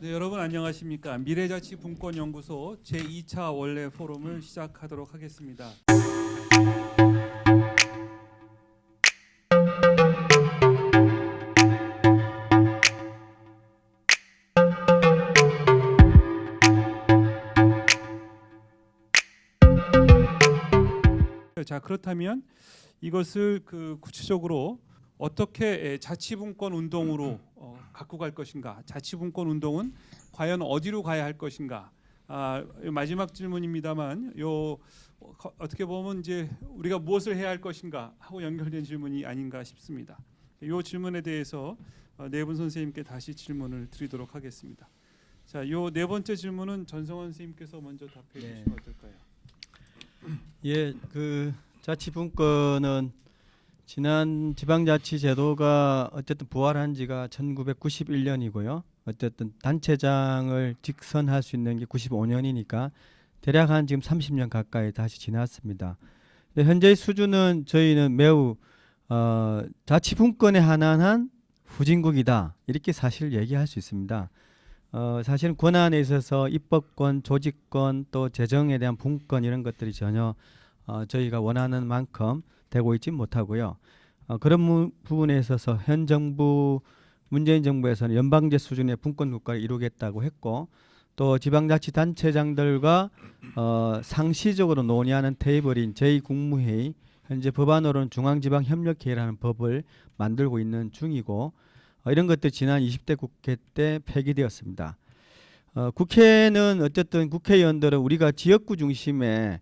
네, 여러분 안녕하십니까? 미래자치분권연구소 제2차 원래 포럼을 시작하도록 하겠습니다. 자, 그렇다면 이것을 구체적으로 어떻게 자치분권 운동으로 갖고 갈 것인가? 자치분권 운동은 과연 어디로 가야 할 것인가? 마지막 질문입니다만 어떻게 보면 이제 우리가 무엇을 해야 할 것인가 하고 연결된 질문이 아닌가 싶습니다. 이 질문에 대해서 네 분 선생님께 다시 질문을 드리도록 하겠습니다. 자, 요 네 번째 질문은 전성원 선생님께서 먼저 답해 주시면 어떨까요? 예, 자치분권은 지난 지방자치제도가 어쨌든 부활한 지가 1991년이고요. 어쨌든 단체장을 직선할 수 있는 게 95년이니까 대략 한 지금 30년 가까이 다시 지났습니다. 근데 현재의 수준은 저희는 매우 자치분권에 한한한 후진국이다 이렇게 사실 얘기할 수 있습니다. 사실은 권한에 있어서 입법권, 조직권 또 재정에 대한 분권 이런 것들이 전혀 저희가 원하는 만큼 되고 있지 못하고요. 그런 부분에 있어서 현 정부 문재인 정부에서는 연방제 수준의 분권 국가를 이루겠다고 했고 또 지방자치단체장들과 상시적으로 논의하는 테이블인 제2국무회의 현재 법안으로는 중앙지방협력회의라는 법을 만들고 있는 중이고 이런 것들 지난 20대 국회 때 폐기되었습니다. 국회는 어쨌든 국회의원들은 우리가 지역구 중심의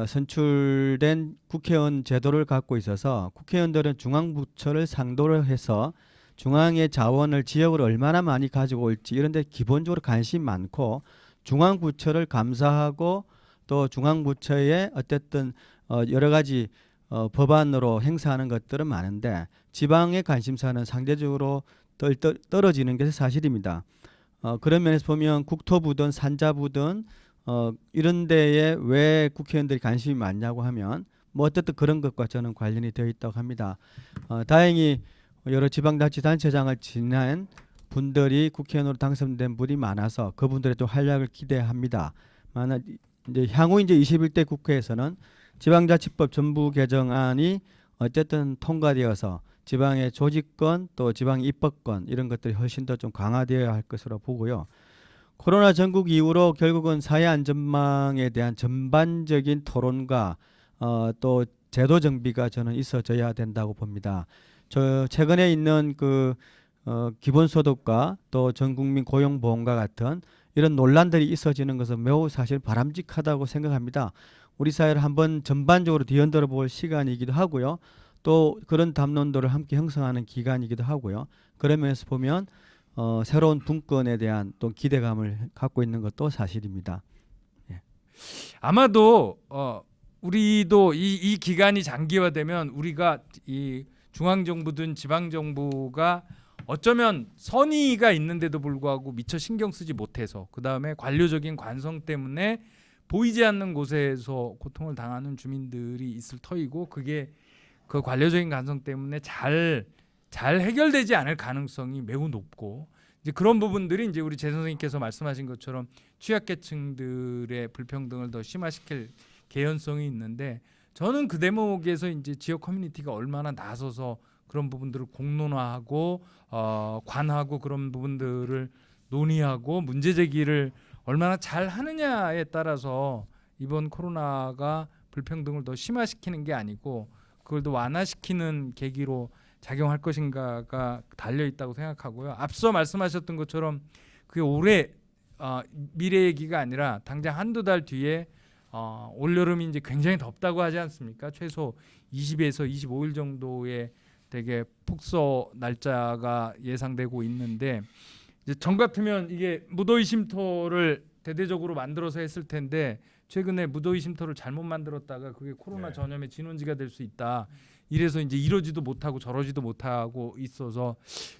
선출된 국회의원 제도를 갖고 있어서 국회의원들은 중앙부처를 상도를 해서 중앙의 자원을 지역으로 얼마나 많이 가지고 올지 이런 데 기본적으로 관심이 많고 중앙부처를 감사하고 또 중앙부처의 어쨌든 여러 가지 법안으로 행사하는 것들은 많은데 지방의 관심사는 상대적으로 떨어지는 게 사실입니다. 그런 면에서 보면 국토부든 산자부든 이런 데에 왜 국회의원들이 관심이 많냐고 하면 뭐 어쨌든 그런 것과 저는 관련이 되어 있다고 합니다. 다행히 여러 지방자치단체장을 지낸 분들이 국회의원으로 당선된 분이 많아서 그분들의 또 활약을 기대합니다. 만약 이제 향후 이제 21대 국회에서는 지방자치법 전부 개정안이 어쨌든 통과되어서 지방의 조직권 또 지방 입법권 이런 것들이 훨씬 더 좀 강화되어야 할 것으로 보고요. 코로나 전국 이후로 결국은 사회 안전망에 대한 전반적인 토론과 또 제도 정비가 저는 있어져야 된다고 봅니다. 저 최근에 있는 기본소득과 또 전국민 고용보험과 같은 이런 논란들이 있어지는 것은 매우 사실 바람직하다고 생각합니다. 우리 사회를 한번 전반적으로 뒤흔들어 볼 시간이기도 하고요. 또 그런 담론들을 함께 형성하는 기간이기도 하고요. 그런 면에서 보면 새로운 분권에 대한 또 기대감을 갖고 있는 것도 사실입니다. 예. 아마도 우리도 이 기간이 장기화되면 우리가 이 중앙정부든 지방정부가 어쩌면 선의가 있는데도 불구하고 미처 신경 쓰지 못해서 그 다음에 관료적인 관성 때문에 보이지 않는 곳에서 고통을 당하는 주민들이 있을 터이고 그게 그 관료적인 관성 때문에 잘 해결되지 않을 가능성이 매우 높고 이제 그런 부분들이 이제 우리 제 선생님께서 말씀하신 것처럼 취약계층들의 불평등을 더 심화시킬 개연성이 있는데 저는 그 대목에서 이제 지역 커뮤니티가 얼마나 나서서 그런 부분들을 공론화하고 관하고 그런 부분들을 논의하고 문제 제기를 얼마나 잘 하느냐에 따라서 이번 코로나가 불평등을 더 심화시키는 게 아니고 그걸 더 완화시키는 계기로 작용할 것인가가 달려 있다고 생각하고요. 앞서 말씀하셨던 것처럼 그게 올해 미래 얘기가 아니라 당장 한두 달 뒤에 올 여름이 이제 굉장히 덥다고 하지 않습니까? 최소 20에서 25일 정도의 되게 폭서 날짜가 예상되고 있는데 이제 전 같으면 이게 무더위 쉼터를 대대적으로 만들어서 했을 텐데 최근에 무더위 쉼터를 잘못 만들었다가 그게 코로나 전염의 진원지가 될 수 있다. 이래서 이제 이러지도 못하고 저러지도 못하고 있어서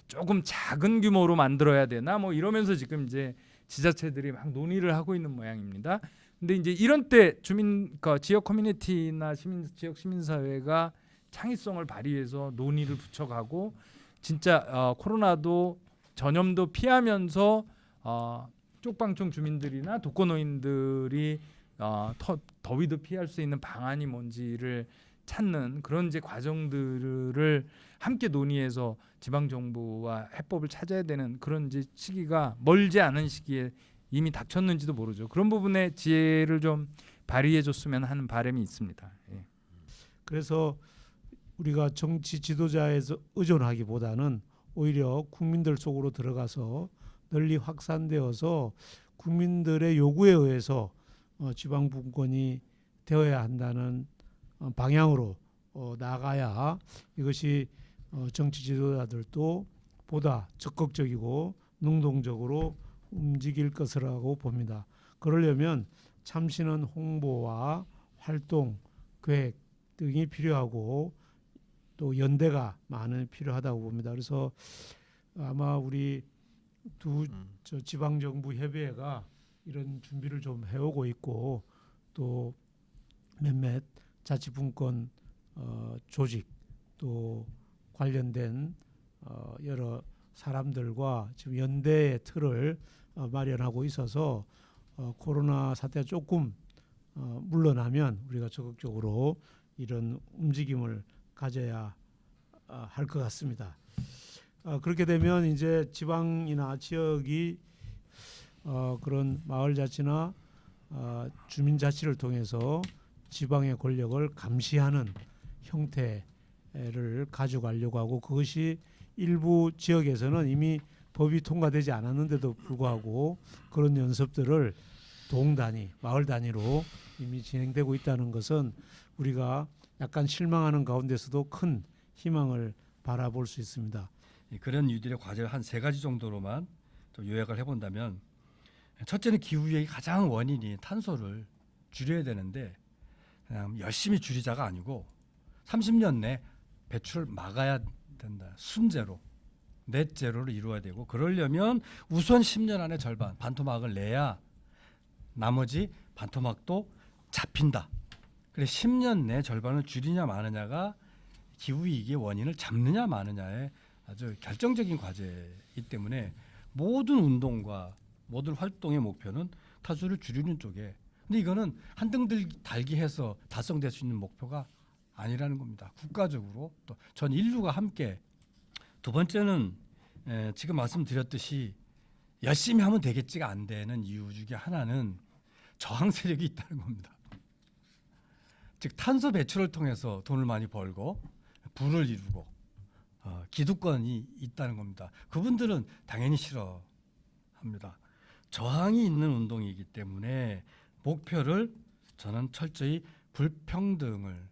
조금 작은 규모로 만들어야 되나 뭐 이러면서 지금 이제 지자체들이 막 논의를 하고 있는 모양입니다. 근데 이제 이런 때 지역 커뮤니티나 지역 시민사회가 창의성을 발휘해서 논의를 붙여가고 진짜 코로나도 전염도 피하면서 쪽방촌 주민들이나 독거노인들이 더위도 피할 수 있는 방안이 뭔지를 찾는 그런 이제 과정들을 함께 논의해서 지방 정부와 해법을 찾아야 되는 그런 이제 시기가 멀지 않은 시기에 이미 닥쳤는지도 모르죠. 그런 부분에 지혜를 좀 발휘해 줬으면 하는 바람이 있습니다. 예. 그래서 우리가 정치 지도자에서 의존하기보다는 오히려 국민들 속으로 들어가서 널리 확산되어서 국민들의 요구에 의해서 지방 분권이 되어야 한다는 방향으로 나가야 이것이 정치 지도자들도 보다 적극적이고 능동적으로 움직일 것이라고 봅니다. 그러려면 참신한 홍보와 활동, 계획 등이 필요하고 또 연대가 많이 필요하다고 봅니다. 그래서 아마 우리 저 지방정부 협의회가 이런 준비를 좀 해오고 있고 또 몇몇 자치분권 조직 또 관련된 여러 사람들과 지금 연대의 틀을 마련하고 있어서 코로나 사태가 조금 물러나면 우리가 적극적으로 이런 움직임을 가져야 할 것 같습니다. 그렇게 되면 이제 지방이나 지역이 그런 마을자치나 주민자치를 통해서 지방의 권력을 감시하는 형태를 가져가려고 하고 그것이 일부 지역에서는 이미 법이 통과되지 않았는데도 불구하고 그런 연습들을 동 단위, 마을 단위로 이미 진행되고 있다는 것은 우리가 약간 실망하는 가운데서도 큰 희망을 바라볼 수 있습니다. 그런 유들의 과제를 한 3가지 정도로만 좀 요약을 해본다면 첫째는 기후위기 가장 원인이 탄소를 줄여야 되는데 그냥 열심히 줄이자가 아니고 30년 내 배출을 막아야 된다. 순제로, 넷제로를 이루어야 되고 그러려면 우선 10년 안에 절반 반토막을 내야 나머지 반토막도 잡힌다. 그래 10년 내 절반을 줄이냐 마느냐가 기후위기의 원인을 잡느냐 마느냐의 아주 결정적인 과제이기 때문에 모든 운동과 모든 활동의 목표는 탄소를 줄이는 쪽에 근데 이거는 한등 달기 해서 달성될 수 있는 목표가 아니라는 겁니다. 국가적으로 또 전 인류가 함께 두 번째는 지금 말씀드렸듯이 열심히 하면 되겠지가 안 되는 이유 중에 하나는 저항 세력이 있다는 겁니다. 즉 탄소 배출을 통해서 돈을 많이 벌고 부를 이루고 기득권이 있다는 겁니다. 그분들은 당연히 싫어합니다. 저항이 있는 운동이기 때문에 목표를 저는 철저히 불평등을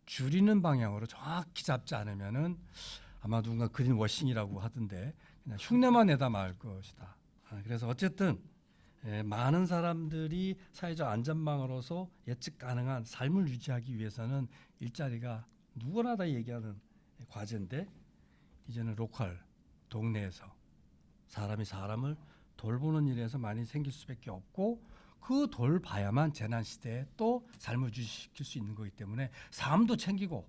줄이는 방향으로 정확히 잡지 않으면은 아마 누군가 그린워싱이라고 하던데 그냥 흉내만 내다 말 것이다. 그래서 어쨌든 많은 사람들이 사회적 안전망으로서 예측 가능한 삶을 유지하기 위해서는 일자리가 누구나 다 얘기하는 과제인데 이제는 로컬 동네에서 사람이 사람을 돌보는 일에서 많이 생길 수밖에 없고 그 돌봐야만 재난 시대에 또 삶을 유지시킬 수 있는 거기 때문에 삶도 챙기고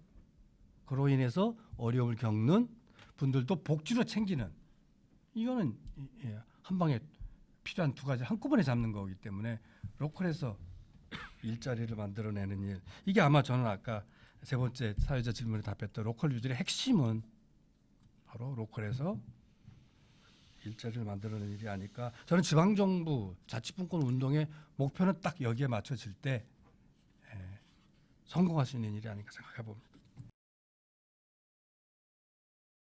그로 인해서 어려움을 겪는 분들도 복지로 챙기는 이거는 한 방에 필요한 2가지 한꺼번에 잡는 거기 때문에 로컬에서 일자리를 만들어내는 일 이게 아마 저는 아까 3번째 사회자 질문에 답했던 로컬 유들의 핵심은 바로 로컬에서 일자리를 만들어내는 일이 아닐까. 저는 지방정부 자치분권 운동의 목표는 딱 여기에 맞춰질 때 성공할 수 있는 일이 아닐까 생각해 봅니다.